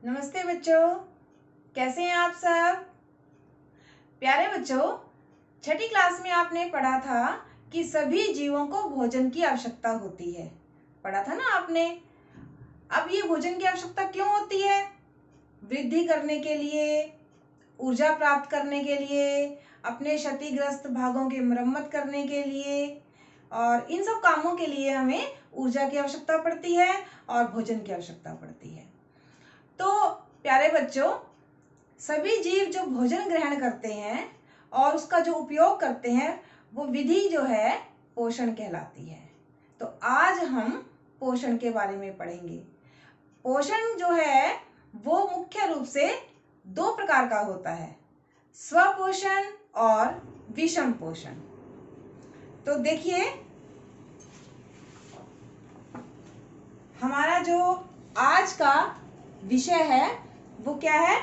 नमस्ते बच्चों, कैसे हैं आप सब। प्यारे बच्चों, छठी क्लास में आपने पढ़ा था कि सभी जीवों को भोजन की आवश्यकता होती है। पढ़ा था ना आपने। अब ये भोजन की आवश्यकता क्यों होती है? वृद्धि करने के लिए, ऊर्जा प्राप्त करने के लिए, अपने क्षतिग्रस्त भागों की मरम्मत करने के लिए और इन सब कामों के लिए हमें ऊर्जा की आवश्यकता पड़ती है और भोजन की आवश्यकता पड़ती है। तो प्यारे बच्चों, सभी जीव जो भोजन ग्रहण करते हैं और उसका जो उपयोग करते हैं वो विधि जो है पोषण कहलाती है। तो आज हम पोषण के बारे में पढ़ेंगे। पोषण जो है वो मुख्य रूप से दो प्रकार का होता है, स्वपोषण और विषम पोषण। तो देखिए, हमारा जो आज का विषय है वो क्या है?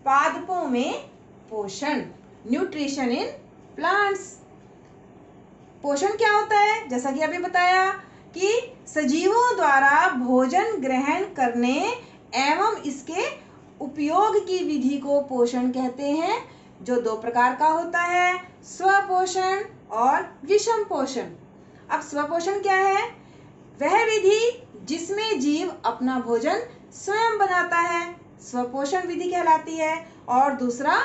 पादपों में पोषण, न्यूट्रिशन इन प्लांट्स। पोषण क्या होता है? जैसा कि अभी बताया कि सजीवों द्वारा भोजन ग्रहण करने एवं इसके उपयोग की विधि को पोषण कहते हैं, जो दो प्रकार का होता है, स्वपोषण और विषम पोषण। अब स्वपोषण क्या है? वह विधि जिसमें जीव अपना भोजन स्वयं बनाता है, स्वपोषण विधि कहलाती है। और दूसरा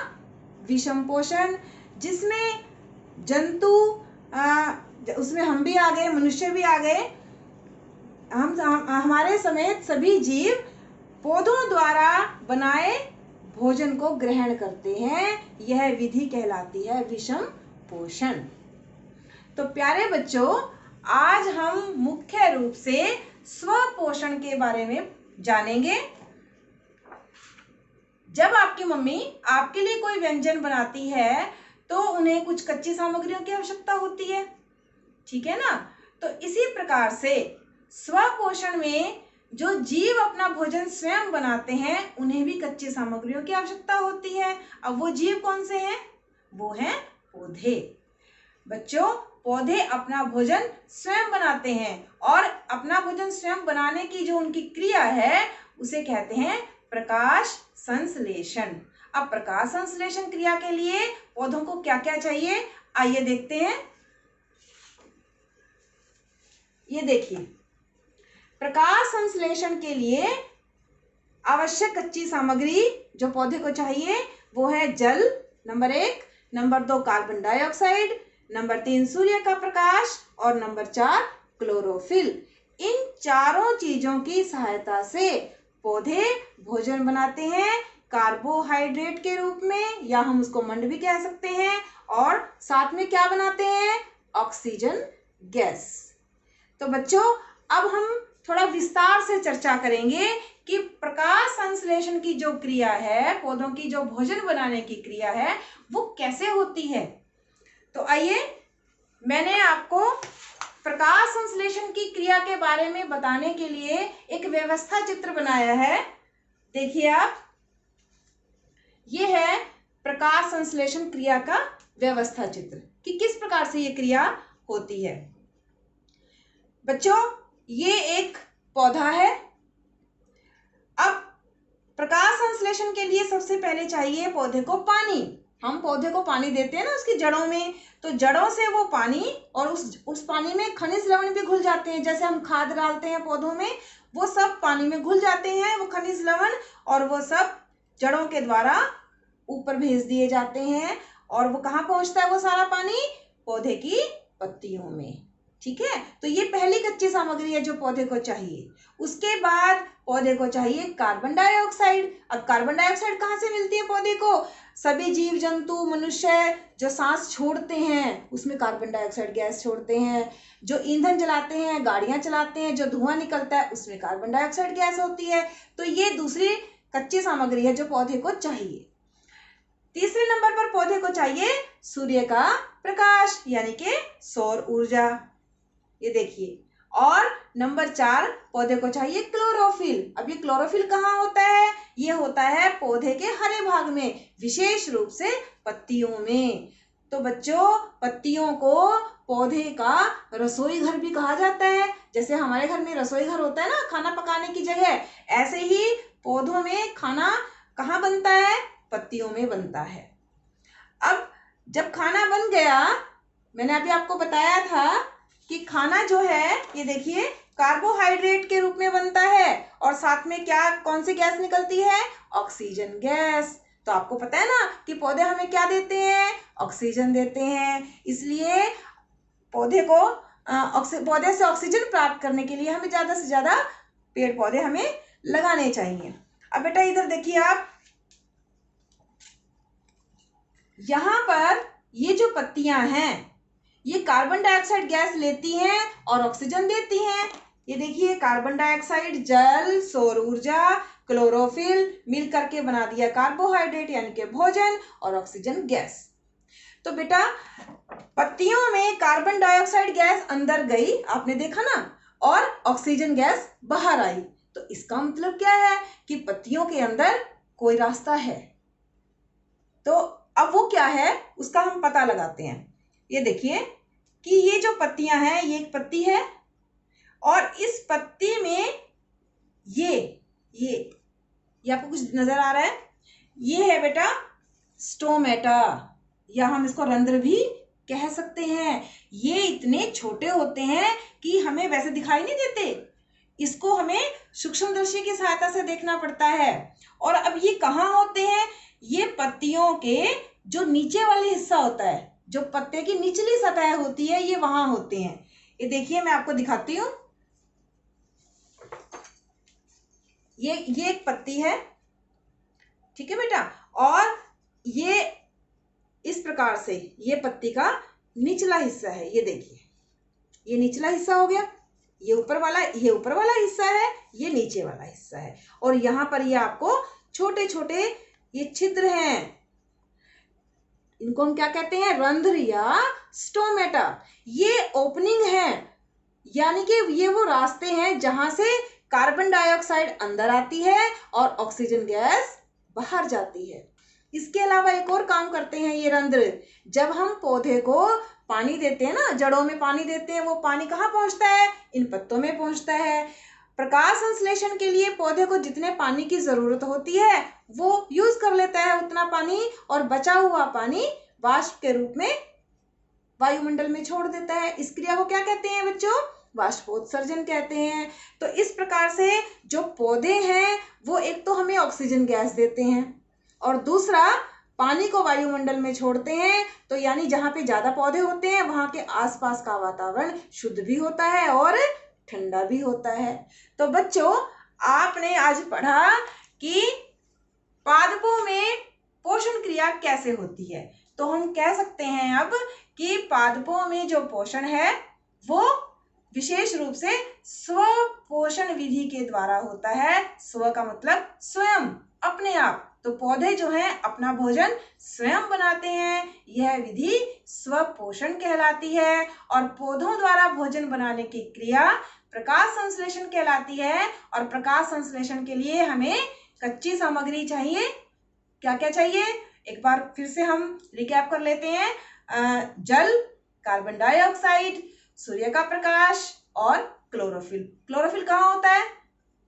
विषम पोषण, जिसमें जंतु, उसमें हम भी आ गए, मनुष्य भी आ गए, हम हमारे समेत सभी जीव पौधों द्वारा बनाए भोजन को ग्रहण करते हैं। यह विधि कहलाती है विषम पोषण। तो प्यारे बच्चों, आज हम मुख्य रूप से स्वपोषण के बारे में जानेंगे। जब आपकी मम्मी आपके लिए कोई व्यंजन बनाती है तो उन्हें कुछ कच्ची सामग्रियों की आवश्यकता होती है, ठीक है ना। तो इसी प्रकार से स्वपोषण में जो जीव अपना भोजन स्वयं बनाते हैं उन्हें भी कच्ची सामग्रियों की आवश्यकता होती है। अब वो जीव कौन से हैं? वो हैं पौधे। बच्चों, पौधे अपना भोजन स्वयं बनाते हैं और अपना भोजन स्वयं बनाने की जो उनकी क्रिया है उसे कहते हैं प्रकाश संश्लेषण। अब प्रकाश संश्लेषण क्रिया के लिए पौधों को क्या क्या चाहिए, आइए देखते हैं। ये देखिए, प्रकाश संश्लेषण के लिए आवश्यक कच्ची सामग्री जो पौधे को चाहिए वो है जल, number 1, number 2 carbon dioxide, number 3 सूर्य का प्रकाश और नंबर 4 क्लोरोफिल। इन चारों चीजों की सहायता से पौधे भोजन बनाते हैं कार्बोहाइड्रेट के रूप में, या हम उसको मंड भी कह सकते हैं, और साथ में क्या बनाते हैं? Oxygen gas. तो बच्चों, अब हम थोड़ा विस्तार से चर्चा करेंगे कि प्रकाश संश्लेषण की जो क्रिया है, पौधों की जो भोजन बनाने की क्रिया है, वो कैसे होती है। तो आइए, मैंने आपको प्रकाश संश्लेषण की क्रिया के बारे में बताने के लिए एक व्यवस्था चित्र बनाया है। देखिए आप, ये है प्रकाश संश्लेषण क्रिया का व्यवस्था चित्र कि किस प्रकार से ये क्रिया होती है। बच्चों, ये एक पौधा है। अब प्रकाश संश्लेषण के लिए सबसे पहले चाहिए पौधे को पानी। हम पौधे को पानी देते हैं ना उसकी जड़ों में, तो जड़ों से वो पानी और उस पानी में खनिज लवण भी घुल जाते हैं। जैसे हम खाद डालते हैं पौधों में, वो सब पानी में घुल जाते हैं वो खनिज लवण, और वो सब जड़ों के द्वारा ऊपर भेज दिए जाते हैं। और वो कहाँ पहुंचता है वो सारा पानी? पौधे की पत्तियों में, ठीक है। तो ये पहली कच्ची सामग्री है जो पौधे को चाहिए। उसके बाद पौधे को चाहिए कार्बन डाइऑक्साइड। अब कार्बन डाइऑक्साइड कहाँ से मिलती है पौधे को? सभी जीव जंतु, मनुष्य जो सांस छोड़ते हैं उसमें कार्बन डाइऑक्साइड गैस छोड़ते हैं। जो ईंधन जलाते हैं, गाड़ियां चलाते हैं, जो धुआं निकलता है उसमें कार्बन डाइऑक्साइड गैस होती है। तो ये दूसरी कच्ची सामग्री है जो पौधे को चाहिए। तीसरे नंबर पर पौधे को चाहिए सूर्य का प्रकाश, यानी कि सौर ऊर्जा। ये देखिए। और नंबर 4 पौधे को चाहिए क्लोरोफिल। अब ये क्लोरोफिल कहाँ होता है? ये होता है पौधे के हरे भाग में, विशेष रूप से पत्तियों में। तो बच्चों, पत्तियों को पौधे का रसोई घर भी कहा जाता है। जैसे हमारे घर में रसोई घर होता है ना, खाना पकाने की जगह, ऐसे ही पौधों में खाना कहाँ बनता है? पत्तियों में बनता है। अब जब खाना बन गया, मैंने अभी आपको बताया था कि खाना जो है ये देखिए कार्बोहाइड्रेट के रूप में बनता है और साथ में क्या, कौन सी गैस निकलती है? Oxygen gas. तो आपको पता है ना कि पौधे हमें क्या देते हैं? ऑक्सीजन देते हैं। इसलिए पौधे से ऑक्सीजन प्राप्त करने के लिए हमें ज्यादा से ज्यादा पेड़ पौधे हमें लगाने चाहिए। अब बेटा इधर देखिए आप, यहाँ पर ये जो पत्तियां हैं ये कार्बन डाइऑक्साइड गैस लेती हैं और ऑक्सीजन देती हैं। ये देखिए कार्बन डाइऑक्साइड, जल, सौर ऊर्जा, क्लोरोफिल मिल करके बना दिया कार्बोहाइड्रेट यानी कि भोजन, और ऑक्सीजन गैस। तो बेटा पत्तियों में कार्बन डाइऑक्साइड गैस अंदर गई, आपने देखा ना, और ऑक्सीजन गैस बाहर आई। तो इसका मतलब क्या है कि पत्तियों के अंदर कोई रास्ता है। तो अब वो क्या है उसका हम पता लगाते हैं। ये देखिए कि ये जो पत्तियां हैं, ये एक पत्ती है और इस पत्ती में ये आपको कुछ नजर आ रहा है? ये है बेटा स्टोमेटा, या हम इसको रंध्र भी कह सकते हैं। ये इतने छोटे होते हैं कि हमें वैसे दिखाई नहीं देते, इसको हमें सूक्ष्मदर्शी की सहायता से देखना पड़ता है। और अब ये कहाँ होते हैं? ये पत्तियों के जो नीचे वाले हिस्सा होता है, जो पत्ते की निचली सतह होती है, ये वहां होते हैं। ये देखिए मैं आपको दिखाती हूँ। ये एक पत्ती है, ठीक है बेटा, और ये इस प्रकार से ये पत्ती का निचला हिस्सा है। ये देखिए ये निचला हिस्सा हो गया, ये ऊपर वाला हिस्सा है, ये नीचे वाला हिस्सा है। और यहाँ पर ये आपको छोटे छोटे ये छिद्र हैं, इनको हम क्या कहते हैं? रंध्र या स्टोमेटा। ये ओपनिंग है, यानी कि ये वो रास्ते हैं जहां से कार्बन डाइऑक्साइड अंदर आती है और ऑक्सीजन गैस बाहर जाती है। इसके अलावा एक और काम करते हैं ये रंध्र। जब हम पौधे को पानी देते हैं ना, जड़ों में पानी देते हैं, वो पानी कहाँ पहुंचता है? इन पत्तों में पहुंचता है। प्रकाश संश्लेषण के लिए पौधे को जितने पानी की जरूरत होती है वो यूज कर लेता है उतना पानी, और बचा हुआ पानी वाष्प के रूप में वायुमंडल में छोड़ देता है। इस क्रिया को क्या कहते हैं बच्चों? वाष्पोत्सर्जन कहते हैं। तो इस प्रकार से जो पौधे हैं वो एक तो हमें ऑक्सीजन गैस देते हैं और दूसरा पानी को वायुमंडल में छोड़ते हैं। तो यानी जहाँ पे ज्यादा पौधे होते हैं वहां के आसपास का वातावरण शुद्ध भी होता है और ठंडा भी होता है। तो बच्चों आपने आज पढ़ा कि पादपों में पोषण क्रिया कैसे होती है। तो हम कह सकते हैं अब कि पादपों में जो पोषण है वो विशेष रूप से स्व पोषण विधि के द्वारा होता है। स्व का मतलब स्वयं, अपने आप। तो पौधे जो हैं अपना भोजन स्वयं बनाते हैं, यह विधि स्व पोषण कहलाती है। और पौधों द्वारा भोजन बनाने की क्रिया प्रकाश संश्लेषण कहलाती है। और प्रकाश संश्लेषण के लिए हमें कच्ची सामग्री चाहिए। क्या क्या चाहिए? एक बार फिर से हम रिकैप कर लेते हैं। जल, कार्बन डाइऑक्साइड, सूर्य का प्रकाश और क्लोरोफिल। क्लोरोफिल कहाँ होता है?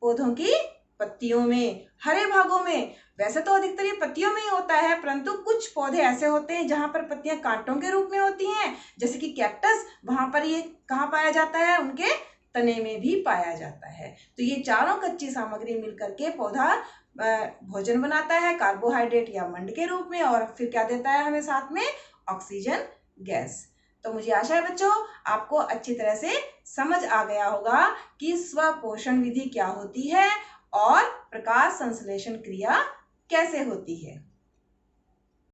पौधों की पत्तियों में, हरे भागों में। वैसे तो अधिकतर ये पत्तियों में ही होता है, परंतु कुछ पौधे ऐसे होते हैं जहां पर पत्तियां कांटों के रूप में होती हैं, जैसे कि कैक्टस। वहां पर ये कहाँ पाया जाता है? उनके तने में भी पाया जाता है। तो ये चारों कच्ची सामग्री मिलकर के पौधा भोजन बनाता है कार्बोहाइड्रेट या मंड के रूप में, और फिर क्या देता है हमें साथ में? Oxygen gas. तो मुझे आशा है बच्चों आपको अच्छी तरह से समझ आ गया होगा कि स्व पोषण विधि क्या होती है और प्रकाश संश्लेषण क्रिया कैसे होती है।